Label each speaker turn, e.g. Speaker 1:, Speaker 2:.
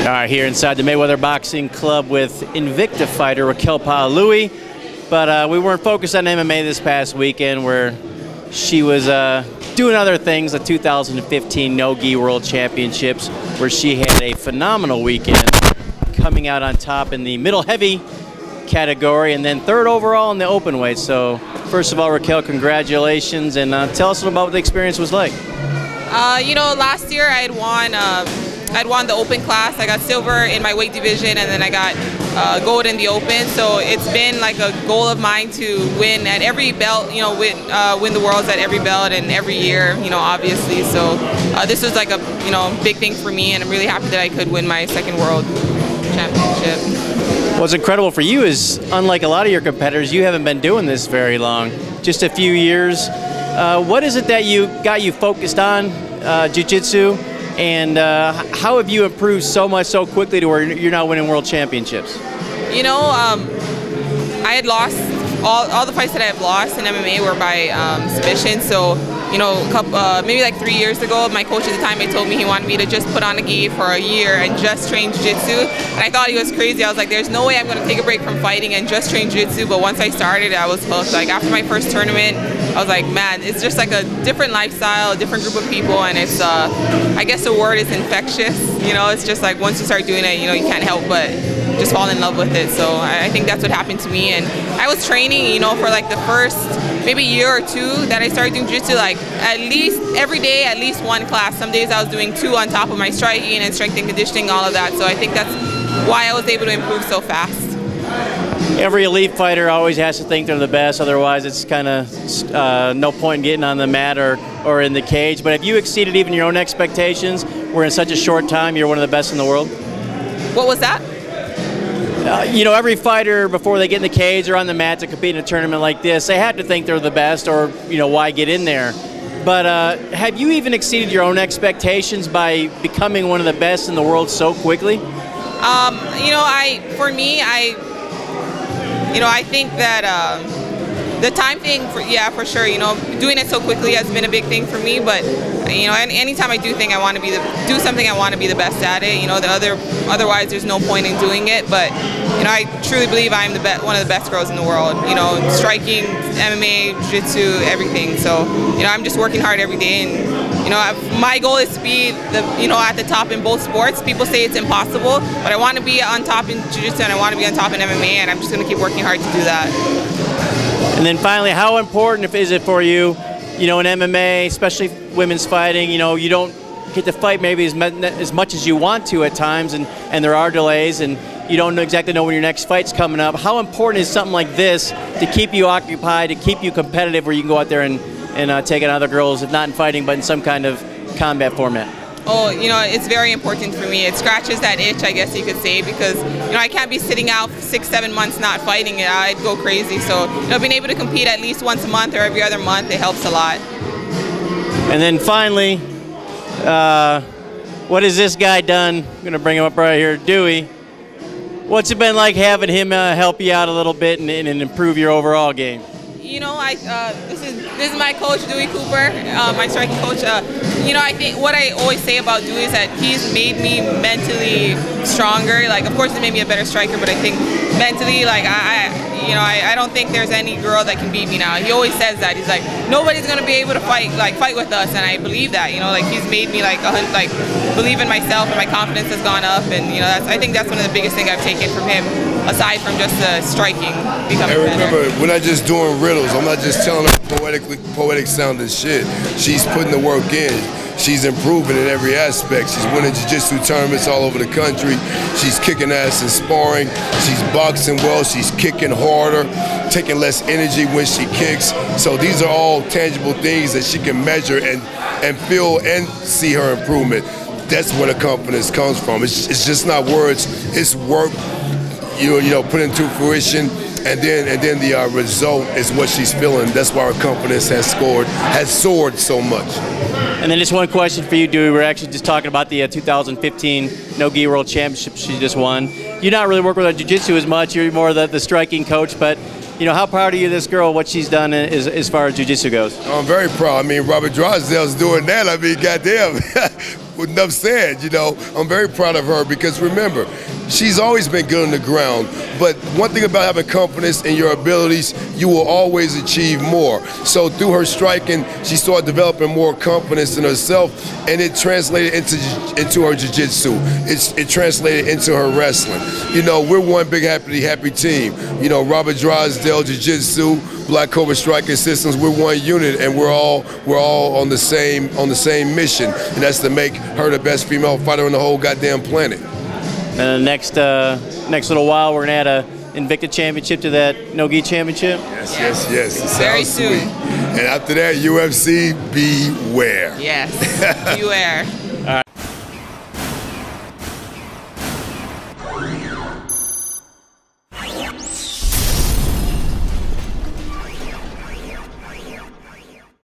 Speaker 1: All right, here inside the Mayweather Boxing Club with Invicta fighter Raquel Pa'aluhi. But we weren't focused on MMA this past weekend, where she was doing other things, the 2015 No-Gi World Championships, where she had a phenomenal weekend, coming out on top in the middle heavy category and then third overall in the open weight. So first of all, Raquel, congratulations, and tell us a little about what the experience was like.
Speaker 2: You know, last year I'd won the open class. I got silver in my weight division, and then I got gold in the open. So it's been like a goal of mine to win at every belt, you know, win the worlds at every belt and every year, you know, obviously. So this was like a, you know, big thing for me, and I'm really happy that I could win my second world championship.
Speaker 1: What's incredible for you is, unlike a lot of your competitors, you haven't been doing this very long, just a few years. What is it that got you focused on jiu-jitsu, and how have you improved so much so quickly to where you're now winning world championships?
Speaker 2: You know, I had lost all the fights that I've lost in MMA were by submission. So, you know, maybe like 3 years ago, my coach at the time, he told me he wanted me to just put on a gi for a year and just train jiu-jitsu. And I thought he was crazy. I was like, there's no way I'm going to take a break from fighting and just train jiu-jitsu. But once I started, I was hooked. Like after my first tournament, I was like, man, it's just like a different lifestyle, a different group of people, and it's, I guess the word is infectious. You know, it's just like once you start doing it, you know, you can't help but just fall in love with it. So I think that's what happened to me. And I was training, you know, for like the first maybe year or two that I started doing jiu-jitsu, like at least every day, at least one class. Some days I was doing 2 on top of my striking and strength and conditioning, all of that. So I think that's why I was able to improve so fast.
Speaker 1: Every elite fighter always has to think they're the best, otherwise it's kind of no point in getting on the mat or in the cage. But have you exceeded even your own expectations, where in such a short time you're one of the best in the world?
Speaker 2: What was that?
Speaker 1: You know, every fighter, before they get in the cage or on the mat to compete in a tournament like this, they have to think they're the best, or, you know, why get in there? But have you even exceeded your own expectations by becoming one of the best in the world so quickly?
Speaker 2: You know, I think that the time thing, yeah, for sure. You know, doing it so quickly has been a big thing for me. But you know, anytime I do something, I want to be the best at it. You know, otherwise there's no point in doing it. But you know, I truly believe I'm one of the best girls in the world. You know, striking, MMA, jiu-jitsu, everything. So you know, I'm just working hard every day, and you know, my goal is to be at the top in both sports. People say it's impossible, but I want to be on top in jiu-jitsu and I want to be on top in MMA, and I'm just going to keep working hard to do that.
Speaker 1: And then finally, how important is it for you, you know, in MMA, especially women's fighting, you know, you don't get to fight maybe as much as you want to at times, and there are delays, and you don't exactly know when your next fight's coming up. How important is something like this to keep you occupied, to keep you competitive, where you can go out there and take on other girls, if not in fighting, but in some kind of combat format?
Speaker 2: Oh, you know, it's very important for me. It scratches that itch, I guess you could say, because, you know, I can't be sitting out 6-7 months not fighting. I'd go crazy. So, you know, being able to compete at least once a month or every other month, it helps a lot.
Speaker 1: And then finally, what has this guy done? I'm going to bring him up right here, Dewey. What's it been like having him help you out a little bit and improve your overall game?
Speaker 2: You know, this is my coach, Dewey Cooper, my striking coach. You know, I think what I always say about Dewey is that he's made me mentally stronger. Like, of course, he made me a better striker, but I think mentally, like, I don't think there's any girl that can beat me now. He always says that. He's like, nobody's gonna be able to fight with us, and I believe that. You know, like, he's made me like believe in myself, and my confidence has gone up, and you know, I think that's one of the biggest things I've taken from him, aside from just the striking, becoming better.
Speaker 3: Remember, we're not just doing riddles. I'm not just telling her poetic sounding shit. She's putting the work in. She's improving in every aspect. She's winning jiu-jitsu tournaments all over the country. She's kicking ass in sparring. She's boxing well. She's kicking harder, taking less energy when she kicks. So these are all tangible things that she can measure and feel and see her improvement. That's where the confidence comes from. It's just not words. It's work, you know, put into fruition. And then the result is what she's feeling. That's why her confidence has soared so much.
Speaker 1: And then just one question for you, Dewey. We're actually just talking about the 2015 No-Gi World Championship she just won. You're not really working with jiu-jitsu as much. You're more the striking coach. But you know, how proud are you of this girl, what she's done as far as jiu-jitsu goes?
Speaker 3: I'm very proud. I mean, Robert Drysdale's doing that. I mean, goddamn. with enough said, you know, I'm very proud of her because remember, she's always been good on the ground, but one thing about having confidence in your abilities, you will always achieve more. So through her striking, she started developing more confidence in herself, and it translated into her jiu-jitsu. It translated into her wrestling. You know, we're one big happy team. You know, Robert Drysdale Jiu-Jitsu, Black Cobra Striking Systems, we're one unit, and we're all on the same mission, and that's to make her the best female fighter on the whole goddamn planet.
Speaker 1: And the next little while, we're gonna add a Invicta Championship to that No-Gi Championship.
Speaker 3: Yes. It
Speaker 2: Very
Speaker 3: sounds
Speaker 2: soon.
Speaker 3: sweet. And after that, UFC, beware.
Speaker 2: Yes, beware.
Speaker 1: All right.